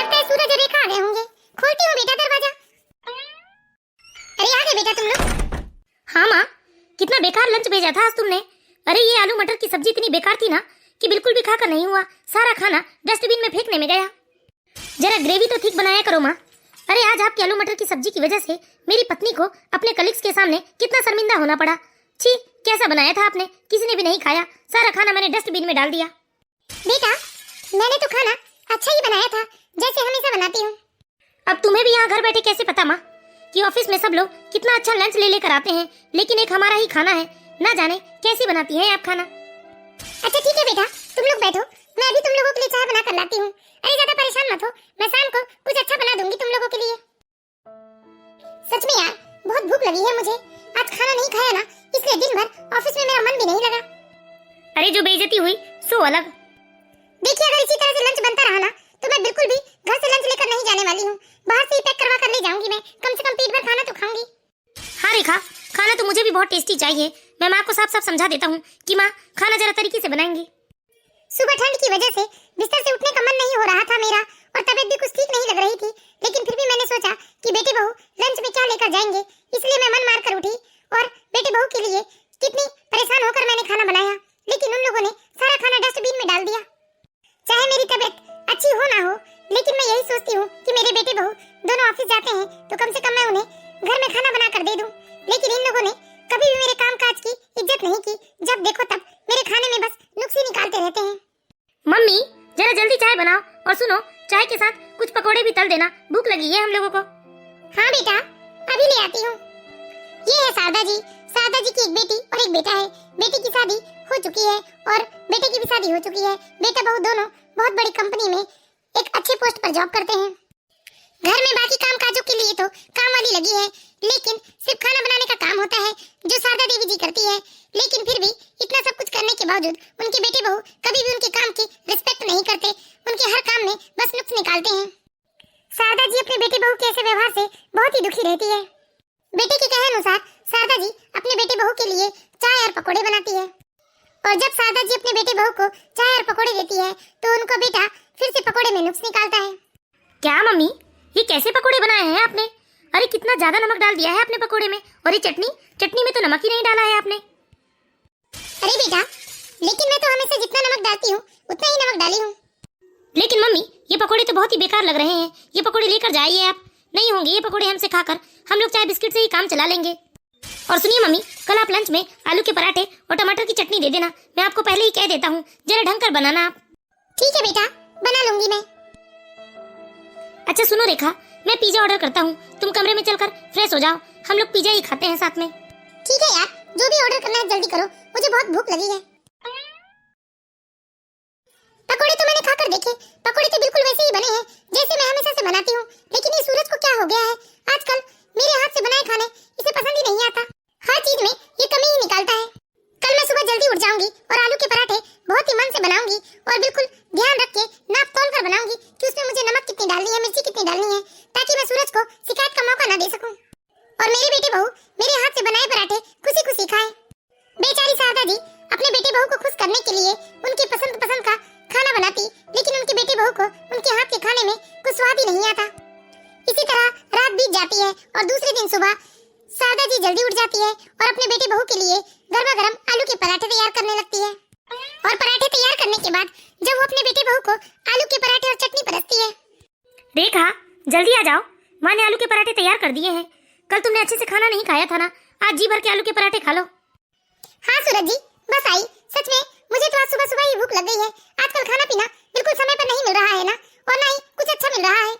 लगता है सूरज और रेखा आ गए होंगे। खोलती हूँ बेटा दरवाजा। अरे आ गए बेटा तुम लोग। हाँ माँ, कितना बेकार लंच भेजा था आज तुमने। अरे ये आलू मटर की सब्जी इतनी बेकार थी ना कि बिल्कुल भी खाकर नहीं हुआ। सारा खाना डस्टबिन में फेंकने में गया। जरा ग्रेवी तो ठीक बनाया करो माँ। अरे आज आपकी आलू मटर की सब्जी की वजह से मेरी पत्नी को अपने कलीग्स के सामने कितना शर्मिंदा होना पड़ा। छी, कैसा बनाया था आपने, किसी ने भी नहीं खाया। सारा खाना मैंने डस्टबिन में डाल दिया। बेटा मैंने तो खाना अच्छा ही बनाया था, जैसे हमेशा बनाती हूँ। अब तुम्हें भी यहाँ घर बैठे कैसे पता माँ कि ऑफिस में सब लोग कितना अच्छा लंच ले लेकर आते हैं, लेकिन एक हमारा ही खाना है। ना जाने कैसी बनाती हैं आप खाना। अच्छा ठीक है बेटा, तुम लोग बैठो, मैं अभी तुम लोगों के लिए चाय बना कर लाती हूँ। अरे ज्यादा परेशान मत हो, मैं शाम को कुछ अच्छा बना दूंगी तुम लोगों के लिए। सच में यार बहुत भूख लगी है मुझे। आज खाना नहीं खाया ना, इसलिए दिन भर ऑफिस में मेरा मन भी नहीं लगा। अरे जो बेइज्जती हुई सो अलग। देखिए अगर इसी तरह से लंच बनता रहा ना तो मैं बिल्कुल भी घर से लंच लेकर नहीं जाने वाली हूँ। बाहर से ही पैक करवा कर ले जाऊंगी मैं, कम से कम पेट भर खाना तो खाऊंगी। हाँ रेखा, खाना तो मुझे भी बहुत टेस्टी चाहिए। मैं माँ को साफ साफ समझा देता हूँ कि माँ खाना जरा तरीके से बनाएंगी। सुबह ठंड की वजह से बिस्तर से उठने का मन नहीं हो रहा था मेरा, और तबीयत भी कुछ ठीक नहीं लग रही थी। लेकिन फिर भी मैंने सोचा कि बेटे बहू लंच में क्या लेकर जाएंगे, इसलिए मैं मन मार कर उठी और बेटे बहू के लिए कितनी परेशान होकर मैंने खाना बनाया। लेकिन उन लोगों ने सारा खाना डस्टबिन में डाल दिया। चाहे मेरी तबीयत अच्छी हो ना हो, लेकिन मैं यही सोचती हूँ कि मेरे बेटे बहू दोनों ऑफिस जाते हैं तो कम से कम मैं उन्हें घर में खाना बना कर दे दूं। लेकिन इन लोगों ने कभी भी मेरे काम काज की इज्जत नहीं की। जब देखो तब मेरे खाने में बस नुक्स ही निकालते रहते हैं। मम्मी जरा जल्दी चाय बनाओ, और सुनो चाय के साथ कुछ पकोड़े भी तल देना, भूख लगी है हम लोगों को। हाँ बेटा अभी ले आती हूँ। ये है शारदा जी। शारदा जी की एक बेटी और एक बेटा है। बेटी की शादी हो चुकी है और बेटे की भी शादी हो चुकी है। बेटा बहू दोनों बहुत बड़ी कंपनी में एक अच्छे पोस्ट पर जॉब करते हैं। घर में बाकी काम काजों के लिए तो काम वाली लगी है, लेकिन सिर्फ खाना बनाने का काम होता है जो शारदा देवी जी करती है। लेकिन फिर भी इतना सब कुछ करने के बावजूद उनके बेटे बहू कभी भी उनके काम की रिस्पेक्ट नहीं करते। उनके हर काम में बस नुक्स निकालते हैं। शारदा जी अपने बेटे बहू के ऐसे व्यवहार से बहुत ही दुखी रहती है। बेटे के कहे अनुसार शारदा जी अपने बेटे बहू के लिए चाय और पकोड़े बनाती है, और जब शारदा जी अपने बेटे बहू को चाय और पकोड़े देती है तो उनको बेटा फिर से पकोड़े में नुक्स निकालता है। क्या मम्मी, ये कैसे पकोड़े बनाए हैं आपने? अरे कितना ज्यादा नमक डाल दिया है आपने पकोड़े में। और ये चटनी में तो नमक ही नहीं डाला है आपने। अरे बेटा, लेकिन मैं तो हमेशा जितना नमक डालती हूँ उतना ही नमक डाली हूँ। लेकिन मम्मी ये पकोड़े तो बहुत ही बेकार लग रहे हैं। ये पकोड़े लेकर जाइए आप। नहीं होंगे ये पकोड़े हमसे खाकर, हम लोग चाय बिस्किट से ही काम चला लेंगे। और सुनिए मम्मी, कल आप लंच में आलू के पराठे और टमाटर की चटनी दे देना। मैं आपको पहले ही कह देता हूँ, जरा ढंग कर बनाना आप। ठीक है बेटा, बना लूंगी मैं। अच्छा सुनो रेखा, मैं पिज्जा ऑर्डर करता हूँ, तुम कमरे में चलकर फ्रेश हो जाओ। हम लोग पिज्जा ही खाते हैं साथ में। ठीक है यार, जो भी ऑर्डर करना है जल्दी करो, मुझे बहुत भूख लगी है। पकोड़े तो मैंने खाकर देखे, पकोड़े तो बिल्कुल वैसे ही बने हैं जैसे मैं हमेशा से बनाती हूँ। लेकिन ये सूरज को क्या हो गया है, आजकल मेरे हाथ से बनाए खाने इसे पसंद ही नहीं आता। हर चीज में ये कमी ही निकालता है। कल मैं सुबह जल्दी उठ जाऊंगी और आलू के पराठे बहुत ही मन से बनाऊंगी, और बिल्कुल ध्यान रख के नाप तोल कर बनाऊंगी कि उसमें मुझे नमक कितनी डालनी है, मिर्ची कितनी डालनी है, ताकि मैं सूरज को शिकायत का मौका न दे सकूं और मेरे बेटे बहू मेरे हाथ से बनाए पराठे खुशी खुशी खाएं। बेचारी शारदा जी अपने बेटे बहू को खुश करने के लिए उनकी पसंद का खाना बनाती, लेकिन उनके बेटे बहू को उनके हाथ के खाने में कुछ स्वाद ही नहीं आता। इसी तरह रात बीत जाती है और दूसरे दिन सुबह शारदा जी जल्दी उठ जाती है और अपने बेटे बहू के लिए गर्मा गर्म आलू के पराठे तैयार करने लगती है। और पराठे तैयार करने के बाद जब वो अपने बेटे बहू को आलू के पराठे और चटनी परसती है। रेखा जल्दी आ जाओ, माँ ने आलू के पराठे तैयार कर दिए हैं। कल तुमने अच्छे से खाना नहीं खाया था ना, आज जी भर के आलू के पराठे खा लो। हाँ सूरज जी, बस आई। सच में मुझे तो आज सुबह सुबह ही भूख लग गई है। आजकल खाना पीना बिल्कुल समय पर नहीं मिल रहा है ना, और ना ही कुछ अच्छा मिल रहा है।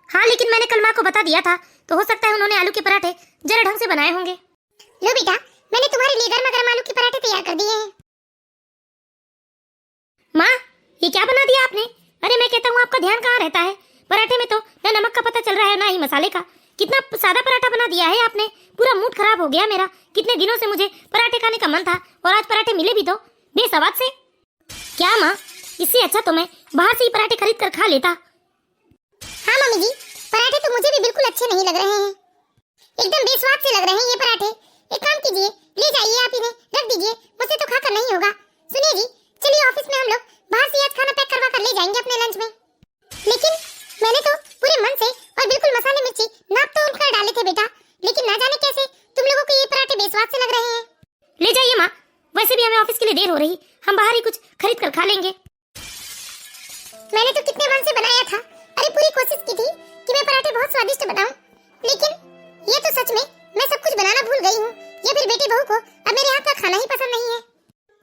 हाँ लेकिन मैंने कल माँ को बता दिया था, तो हो सकता है उन्होंने आलू के पराठे जरा ढंग से बनाए होंगे। लो बेटा, मैंने तुम्हारे लिए गर्मा गर्म आलू के पराठे तैयार कर दिए हैं। माँ ये क्या बना दिया आपने? अरे मैं कहता हूँ आपका ध्यान कहाँ रहता है? पराठे में तो न नमक का पता चल रहा है ना ही मसाले का। कितना सादा पराठा बना दिया है आपने, पूरा मूड खराब हो गया मेरा। कितने दिनों से मुझे पराठे खाने का मन था और आज पराठे मिले भी तो बेसवाद से। क्या माँ, इससे अच्छा तो मैं बाहर से ही पराठे खरीद कर खा लेता। हाँ मम्मी जी, पराठे तो मुझे भी बिल्कुल अच्छे नहीं लग रहे हैं, एकदम बेस्वाद से लग रहे हैं ये पराठे। एक काम कीजिए, ले जाइए आप इन्हें, रख दीजिए, मुझसे तो खाकर नहीं होगा। सुनिए जी, चलिए ऑफिस में हम लोग बाहर से आज खाना पैक करवा कर ले जाएंगे अपने लंच में। लेकिन मैंने तो इसलिए देर हो रही, हम बाहर ही कुछ खरीद कर खा लेंगे। मैंने तो कितने मन से बनाया था, अरे पूरी कोशिश की थी कि मैं पराठे बहुत स्वादिष्ट बनाऊं, लेकिन ये तो सच में मैं सब कुछ बनाना भूल गई हूँ। या फिर बेटी बहू को अब मेरे हाथ का खाना ही पसंद नहीं है।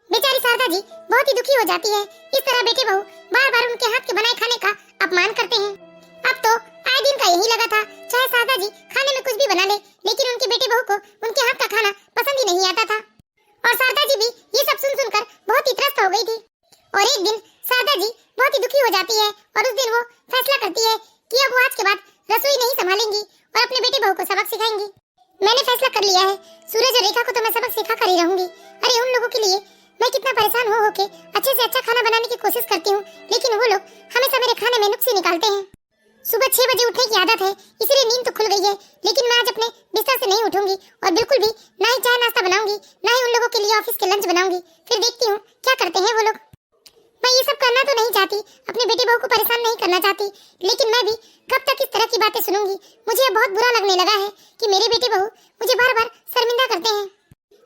बेचारी शारदा जी बहुत ही दुखी हो जाती है। इस तरह बेटे बहू बार बार उनके हाथ के बनाए खाने का अपमान करते हैं। अब तो आए दिन का यही लगा था, चाहे शारदा जी खाने में कुछ भी बना ले, लेकिन उनके बेटे बहू को उनके हाथ का खाना पसंद ही नहीं आता था। और शारदा जी भी ये सब सुन सुनकर बहुत ही त्रस्त हो गई थी। और एक दिन शारदा जी बहुत ही दुखी हो जाती है और उस दिन वो फैसला करती है कि अब वो आज के बाद रसोई नहीं संभालेंगी और अपने बेटे बहू को सबक सिखाएंगी। मैंने फैसला कर लिया है, सूरज और रेखा को तो मैं सबक सिखा कर ही रहूंगी। अरे उन लोगों के लिए मैं कितना परेशान हो के अच्छे से अच्छा खाना बनाने की कोशिश करती हूँ, लेकिन वो लोग हमेशा मेरे खाने में नुक्स निकालते हैं। सुबह 6 बजे उठने की आदत है, इसलिए नींद तो खुल गई है, लेकिन मैं आज अपने बिस्तर से नहीं उठूंगी और बिल्कुल भी ना ही चाय नाश्ता बनाऊंगी, ना ही उन लोगों के लिए ऑफिस के लंच बनाऊंगी। फिर देखती हूँ क्या करते हैं वो लोग। मैं ये सब करना तो नहीं चाहती, अपने बेटे बहू को परेशान नहीं करना चाहती, लेकिन मैं भी कब तक इस तरह की बातें सुनूंगी। मुझे अब बहुत बुरा लगने लगा है कि मेरे बेटे बहू मुझे बार बार शर्मिंदा करते हैं।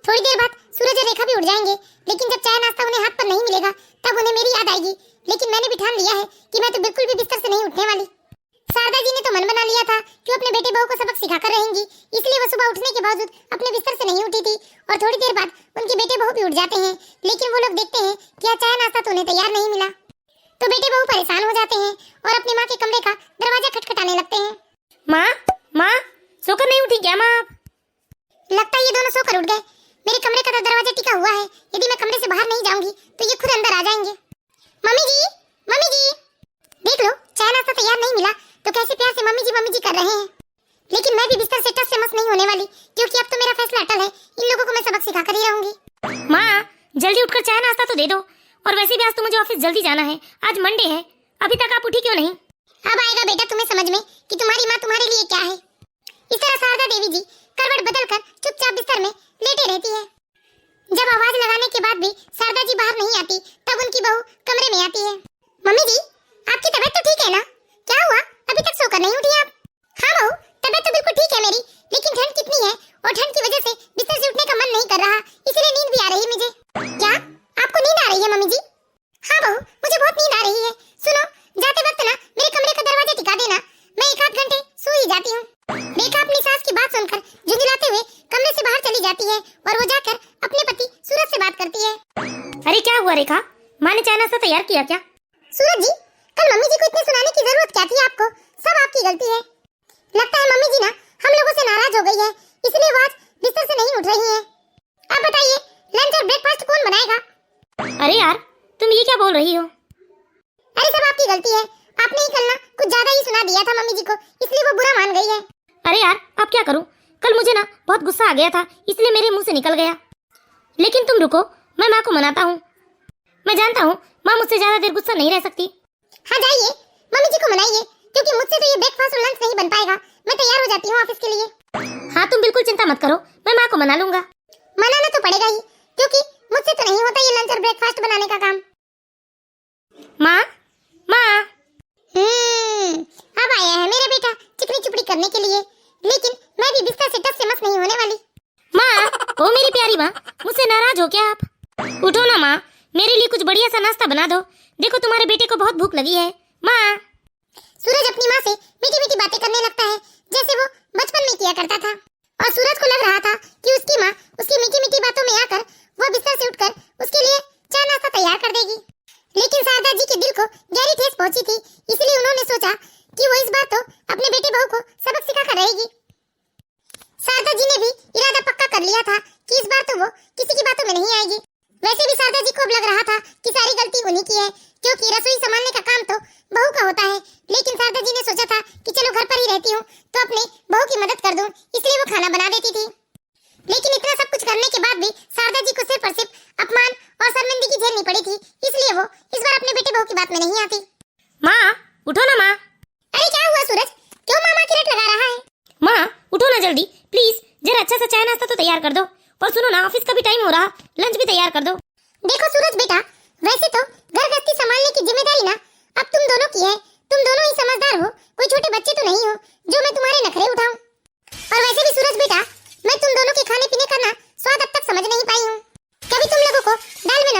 थोड़ी देर बाद सूरज और रेखा भी उठ जाएंगे, लेकिन जब चाय नाश्ता उन्हें हाथ पर नहीं मिलेगा तब उन्हें मेरी याद आएगी। लेकिन मैंने भी ठान लिया है कि मैं तो बिल्कुल भी बिस्तर से नहीं उठने वाली। शारदा जी ने तो मन बना लिया था कि वो अपने बेटे बहू को सबक सिखाकर रहेंगी, इसलिए वो सुबह उठने के बावजूद अपने बिस्तर से नहीं उठी थी। और थोड़ी देर बाद उनके बेटे बहू भी उठ जाते हैं, लेकिन वो लोग देखते हैं कि आज चाय नाश्ता तो उन्हें तैयार नहीं मिला। तो बेटे बहू परेशान हो जाते हैं और अपनी माँ के कमरे का दरवाजा खटखटाने लगते हैं। माँ, माँ, सोकर नहीं उठी क्या माँ आप? लगता है ये दोनों सोकर उठ गए। मेरे कमरे का तो दरवाजा टिका हुआ है, यदि मैं कमरे से बाहर नहीं जाऊंगी तो ये खुद अंदर आ जाएंगे। मम्मी जी, मम्मी जी, देख लो चाय नाश्ता तैयार नहीं मिला तो कैसे प्यार से मम्मी जी कर रहे हैं। लेकिन मैं भी बिस्तर से टस से मस नहीं होने वाली, क्योंकि अब तो मेरा फैसला अटल है, इन लोगों को मैं सबक सिखा कर ही रहूंगी। माँ, जल्दी उठकर चाय नाश्ता तो दे दो। और वैसे भी आज तो मुझे ऑफिस जल्दी जाना है, आज मंडे है, अभी तक आप उठी क्यों नहीं? अब आएगा बेटा तुम्हें समझ में कि तुम्हारी माँ तुम्हारे लिए क्या है। इस तरह शारदा देवी जी करवट बदलकर चुपचाप बिस्तर में लेटे रहती है। जब आवाज लगाने के बाद भी शारदा जी बाहर नहीं आती, तब उनकी बहू कमरे में आती है। मम्मी जी, आपकी तबीयत तो ठीक है ना? क्या हुआ, अभी तक सोकर नहीं उठी आप? हाँ बहू, तबीयत तो बिल्कुल ठीक है मेरी, लेकिन ठंड कितनी है और ठंड की वजह से बिस्तर से उठने का मन नहीं कर रहा, इसलिए नींद भी आ रही मुझे। क्या आपको नींद आ रही है मम्मी जी? हाँ बहू, मुझे बहुत नींद आ रही है। सुनो, जाते वक्त ना मेरे कमरे का दरवाजा टिका देना, मैं 1 आध घंटे सो ही जाती हूँ। रेखा अपनी सास की बात सुनकर झुंझुलाते हुए कमरे से बाहर चली जाती है और वो जाकर अपने पति सूरज से बात करती है। अरे क्या हुआ रेखा, माँ ने चाय नाश्ता तैयार किया क्या? सूरज जी, कल मम्मी जी को इतने सुनाने की जरूरत क्या थी आपको? सब आपकी गलती है। लगता है मम्मी जी ना हम लोगों से नाराज हो गई है, इसलिए वो आज बिस्तर से नहीं उठ रही है। आप बताइए, लंच और ब्रेकफास्ट कौन बनाएगा? अरे यार, तुम ये क्या बोल रही हो? अरे सब आपकी गलती है, आपने ही कल ना कुछ ज्यादा ही सुना दिया था मम्मी जी को, इसलिए वो बुरा मान गई है। अरे यार, अब क्या करूं? कल मुझे ना बहुत गुस्सा आ गया था, इसलिए मेरे मुंह से निकल गया। लेकिन तुम रुको, मैं माँ को मनाता हूँ। मैं जानता हूँ माँ मुझसे ज्यादा देर गुस्सा नहीं रह सकती। हाँ जाइए, मम्मी जी को मनाइए, क्योंकि मुझसे तो ये ब्रेकफास्ट और लंच नहीं बन पाएगा। मैं तैयार हो जाती हूँ ऑफिस के लिए। हाँ, तुम बिल्कुल चिंता मत करो, मैं माँ को मना लूंगा। मनाना तो पड़ेगा ही, क्योंकि मुझसे तो नहीं होता ये लंच और ब्रेकफास्ट बनाने का काम। माँ, माँ, अब आया है मेरा बेटा चिकनी चुपड़ी करने के लिए, लेकिन मैं भी बिस्तर से टस से मस नहीं होने वाली। माँ, ओ मेरी प्यारी माँ, मुझसे नाराज हो क्या आप? उठो ना माँ, मेरे लिए कुछ बढ़िया सा नाश्ता बना दो। देखो तुम्हारे बेटे को बहुत भूख लगी है। माँ। सूरज अपनी माँ से मीठी मीठी बातें करने लगता है, जैसे वो बचपन में किया करता था। और सूरज को लग रहा था कि उसकी माँ उसकी मीठी मीठी बातों में आकर वो बिस्तर से उठकर उसके लिए चाय नाश्ता तैयार कर देगी। लेकिन शारदा जी के दिल को गहरी ठेस पहुंची थी, इसलिए उन्होंने सोचा कि वो इस बार तो अपने बेटे बहू को सबक सिखा कर रहेगी। शारदा जी ने भी इरादा पक्का कर लिया था कि इस बार तो वो किसी की बातों में नहीं आएगी। वैसे भी शारदा जी को अब लग रहा था कि सारी गलती उन्हीं की है, क्योंकि रसोई संभालने का काम तो बहू का होता है। लेकिन शारदा जी ने सोचा था कि चलो घर पर ही रहती हूँ तो अपने बहू की मदद कर दूं, इसलिए वो खाना बना देती थी। लेकिन इतना सब कुछ करने के बाद भी शारदा जी को सिर्फ और सिर्फ अपमान और शर्मिंदगी झेलनी पड़ी थी, इसलिए वो इस बार अपने बेटे बहू की बात में नहीं आती। माँ, उठो ना माँ। अरे क्या हुआ सूरज, क्यों मामा की रट लगा रहा है? माँ, उठो ना जल्दी प्लीज, जरा अच्छा सा चाय नाश्ता तो तैयार कर दो। और सुनो ना, ऑफिस का भी टाइम हो रहा, लंच भी तैयार कर दो। देखो सूरज बेटा, वैसे तो घर गृहस्थी संभालने की जिम्मेदारी ना अब तुम दोनों की है। तुम दोनों ही समझदार हो, कोई छोटे बच्चे तो नहीं हो जो मैं तुम्हारे नखरे उठाऊं। और वैसे भी सूरज बेटा, मैं तुम दोनों के खाने पीने का ना स्वाद अब तक समझ नहीं पाई हूँ। कभी तुम लोगों को दाल में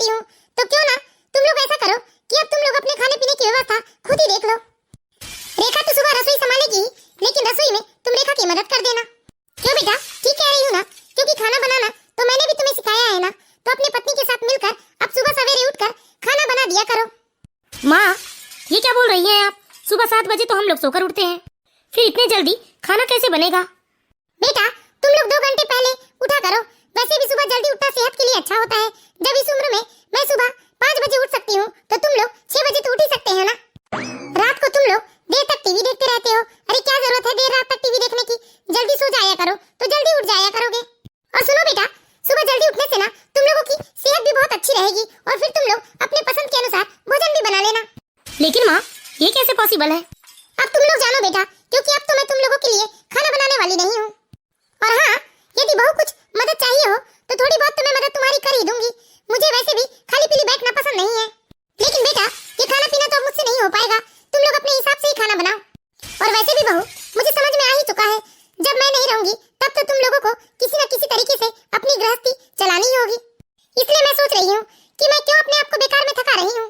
जानती हूँ, तो क्यों ना तुम लोग ऐसा करो कि अब तुम लोग अपने खाने पीने की व्यवस्था खुद ही देख लो। रेखा तो सुबह रसोई संभालेगी, लेकिन रसोई में तुम रेखा की मदद कर देना। क्यों बेटा, ठीक कह रही हूँ ना? क्योंकि खाना बनाना तो मैंने भी तुम्हें सिखाया है ना, तो अपनी पत्नी के साथ मिलकर अब सुबह सवेरे उठकर खाना बना दिया करो। माँ, ये क्या बोल रही हैं आप? सुबह 7 बजे तो हम लोग सोकर उठते हैं, फिर इतने जल्दी खाना कैसे बनेगा? बेटा, तुम लोग 2 घंटे पहले उठा करो। वैसे भी सुबह जल्दी उठना सेहत के लिए अच्छा होता है। जब इस उम्र में मैं सुबह 5 बजे उठ सकती हूँ, तो तुम लोग 6 बजे तो उठ ही सकते हैं ना। रात को तुम लोग देर तक टीवी देखते रहते हो। अरे क्या जरूरत है देर रात तक टीवी देखने की? जल्दी सो जाया करो तो जल्दी उठ जाया करोगे। और सुनो बेटा, सुबह जल्दी उठने से ना तुम लोगों की सेहत भी बहुत अच्छी रहेगी, और फिर तुम लोग अपने पसंद के अनुसार भोजन भी बना लेना। लेकिन माँ, ये कैसे पॉसिबल है? अब तुम लोग जानो बेटा, क्योंकि अब तो मैं तुम लोगों के लिए खाना बनाने वाली नहीं हूँ। और हाँ, यदि बहु कुछ मदद चाहिए हो तो थोड़ी बहुत तो मैं मदद तुम्हारी कर ही दूंगी। मुझे वैसे भी खाली पीली बैठना पसंद नहीं है। लेकिन बेटा, ये खाना पीना तो मुझसे नहीं हो पाएगा। तुम लोग अपने हिसाब से ही खाना बनाओ। और वैसे भी बहू, मुझे समझ में आ ही चुका है, जब मैं नहीं रहूंगी तब तो तुम लोगों को किसी न किसी तरीके से अपनी गृहस्थी चलानी ही होगी। इसलिए मैं सोच रही हूँ कि मैं क्यों अपने आप को बेकार में थका रही हूँ।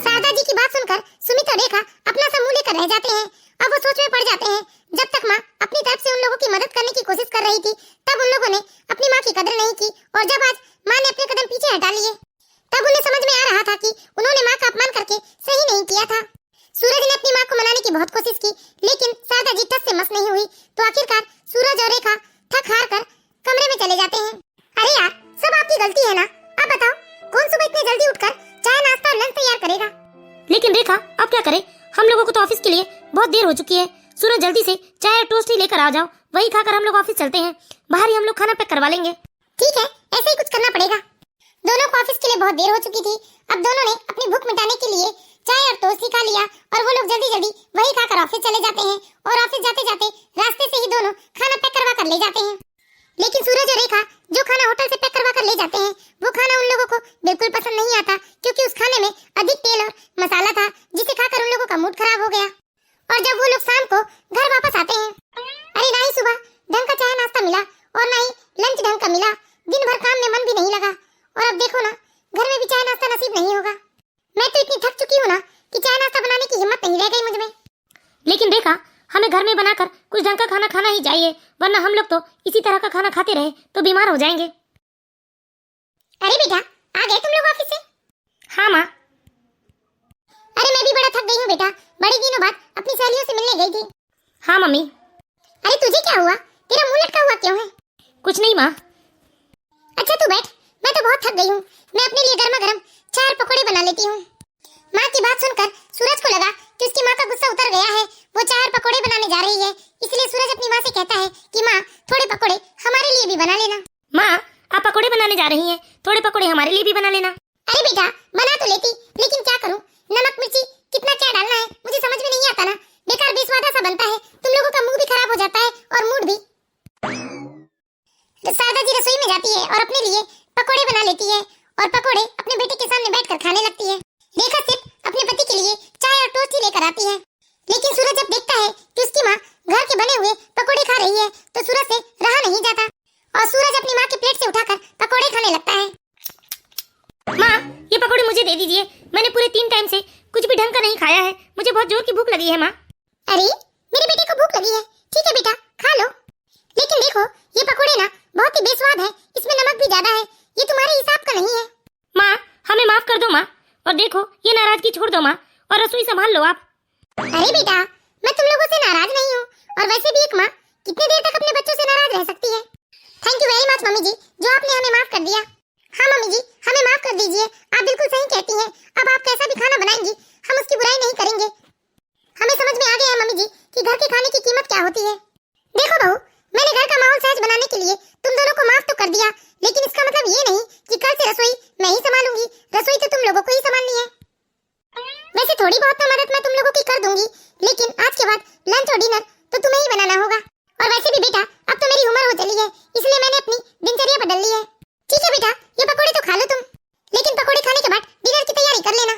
शारदा जी की बात सुनकर सुमित और रेखा अपना सा मुंह लेकर रह जाते हैं। अब वो सोच में पड़ जाते हैं, जब तक माँ अपनी तरफ से उन लोगों की मदद करने की कोशिश कर रही थी, तब उन लोगों ने अपनी माँ की कदर नहीं की, और जब आज माँ ने अपने कदम पीछे हटा लिए, तब उन्हें समझ में आ रहा था कि उन्होंने माँ का अपमान करके सही नहीं किया था। सूरज ने अपनी माँ को मनाने की बहुत कोशिश की, लेकिन शारदा जी टस से मस नहीं हुई, तो आखिरकार सूरज और रेखा थक हार कर कमरे में चले जाते हैं। अरे यार, सब आपकी गलती है ना। अब बताओ, कौन सुबह इतने जल्दी उठकर चाय नाश्ता और लंच तैयार करेगा? लेकिन रेखा, अब क्या करें? हम लोगों को तो ऑफिस के लिए बहुत देर हो चुकी है। सूरज, जल्दी से चाय और टोस्ट ही लेकर आ जाओ, वही खाकर हम लोग ऑफिस चलते हैं। बाहर ही हम लोग खाना पैक करवा लेंगे। ठीक है, ऐसे ही कुछ करना पड़ेगा। दोनों को ऑफिस के लिए बहुत देर हो चुकी थी। अब दोनों ने अपनी भूख मिटाने के लिए चाय और टोस्ट ही खा लिया, और वो लोग जल्दी जल्दी वही खाकर ऑफिस चले जाते हैं। और ऑफिस जाते जाते रास्ते से ही दोनों खाना पैक करवा कर ले जाते हैं। लेकिन सूरज और रेखा जो खाना होटल से पैक करवा कर ले जाते हैं, वो खाना उन लोगों को बिल्कुल पसंद नहीं आता, क्योंकि उस खाने में अधिक तेल और मसाला था, जिसे खाकर उन लोगों का मूड खराब हो गया। और जब वो लोग शाम को घर वापस आते हैं, अरे ना ही सुबह ढंग का चाय नाश्ता मिला और ना ही लंच ढंग का मिला। दिन भर काम में मन भी नहीं लगा, और अब देखो ना, घर में भी चाय नाश्ता नसीब नहीं होगा। मैं तो इतनी थक चुकी हूँ ना कि चाय नाश्ता बनाने की हिम्मत नहीं रह गई मुझ में। लेकिन रेखा, हमें घर में बनाकर कुछ ढंग का खाना खाना ही चाहिए, वरना हम लोग तो इसी तरह का खाना खाते रहे तो बीमार हो जाएंगे। अरे बेटा, आ गए तुम लोग ऑफिस से? हाँ माँ। अरे मैं भी बड़ा थक गई हूँ बेटा, बड़े दिनों बाद अपनी सहेलियों से मिलने गई थी। हाँ मम्मी। अरे तुझे क्या हुआ? तेरा मुंह लटका हुआ क्यों है? कुछ नहीं माँ। अच्छा तू बैठ, मैं तो बहुत थक गई हूँ। मैं अपने लिए गर्मा गर्म चाय और पकौड़े बना लेती हूँ। माँ की बात सुनकर सूरज को लगा कि उसकी माँ का गुस्सा उतर गया है, वो चाय और पकौड़े बनाने जा रही है। इसलिए सूरज अपनी माँ से कहता है कि माँ, थोड़े पकौड़े हमारे लिए भी बना लेना। माँ, आप पकौड़े बनाने जा रही हैं, थोड़े पकौड़े हमारे लिए भी बना लेना। अरे बेटा, बना तो लेती, लेकिन क्या करूँ, नमक मिर्ची कितना क्या डालना है मुझे समझ में नहीं आता ना। बेकार बेस्वादा सा बनता है, तुम लोगों का मुंह भी खराब हो जाता है और मूड भी। तो शारदा जी रसोई में जाती है और अपने लिए पकौड़े बना लेती है, और पकौड़े अपने बेटे के सामने बैठकर खाने लगती है। रेखा सिर्फ अपने पति के लिए चाय और टोस्ट ही लेकर आती है। लेकिन सूरज जब देखता है कि उसकी माँ घर के बने हुए पकौड़े खा रही है, तो सूरज से रहा नहीं जाता, और सूरज अपनी माँ के प्लेट से उठाकर पकौड़े खाने लगता है। माँ, ये पकौड़े मुझे दे दीजिए, मैंने पूरे 3 टाइम से कुछ भी ढंग का नहीं खाया है, मुझे बहुत जोर की भूख लगी है माँ। अरे मेरे बेटे को भूख लगी है, ठीक है बेटा खा लो। लेकिन देखो, ये पकौड़े ना बहुत ही बेस्वाद है, इसमें नमक भी ज्यादा है, ये तुम्हारे हिसाब का नहीं है। माँ, हमें माफ कर दो माँ, और देखो ये नाराजगी छोड़ दो माँ, और रसोई संभाल लो आप। अरे बेटा, मैं तुम लोगों से नाराज नहीं हूँ, और वैसे भी एक माँ कितनी देर तक अपने बच्चों से नाराज रह सकती है। Thank you very much mummy ji, जो आपने हमें माफ कर दिया। हाँ मम्मी जी, हमें माफ कर दीजिए, आप बिल्कुल सही कहती हैं। अब आप कैसा भी खाना बनाएंगी, हम उसकी बुराई नहीं करेंगे। हमें समझ में आ गया है मम्मी जी कि घर के खाने की कीमत क्या होती है। देखो बहू, मैंने घर का माहौल सहज बनाने के लिए तुम दोनों को माफ तो कर दिया, लेकिन इसका मतलब ये नहीं कि कल से रसोई मैं ही संभालूंगी। रसोई तो तुम लोगों को ही संभालनी है। वैसे थोड़ी बहुत मदद मैं तुम लोगों की कर दूंगी, लेकिन आज के बाद लंच और डिनर तो तुम्हें ही बनाना होगा। और वैसे भी बेटा, अब तो मेरी उम्र हो चली है, इसलिए मैंने अपनी दिनचर्या बदल ली है। ठीक है बेटा, ये पकौड़े तो खा लो तुम, लेकिन पकौड़े खाने के बाद डिनर की तैयारी कर लेना,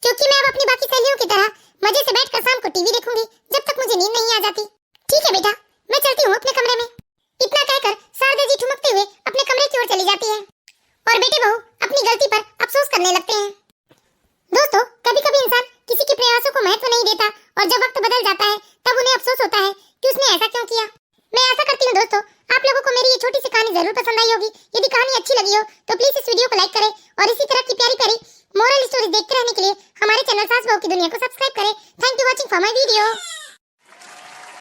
क्योंकि मैं अब अपनी बाकी सहेलियों की तरह मजे से बैठकर शाम को टीवी देखूंगी जब तक मुझे नींद नहीं आ जाती। ठीक है बेटा, मैं चलती हूँ अपने कमरे में। इतना कहकर शारदा जी ठुमकते हुए अपने कमरे की ओर चली जाती है। और बेटे बहू अपनी गलती पर अफसोस करने लगते हैं। दोस्तों, कभी कभी इंसान किसी के प्रयासों को महत्व नहीं देता और जब वक्त बदल जाता है तब उन्हें अफसोस होता है कि उसने ऐसा क्यों किया। मैं आशा करती हूँ दोस्तों, आप लोगों को मेरी ये छोटी सी कहानी जरूर पसंद आई होगी। यदि कहानी अच्छी लगी हो तो प्लीज इस वीडियो को लाइक करें और इसी तरह की प्यारी प्यारी मोरल स्टोरी देखते रहने के लिए हमारे चैनल सास बहू की दुनिया को सब्सक्राइब करें। Thank you watching for my video.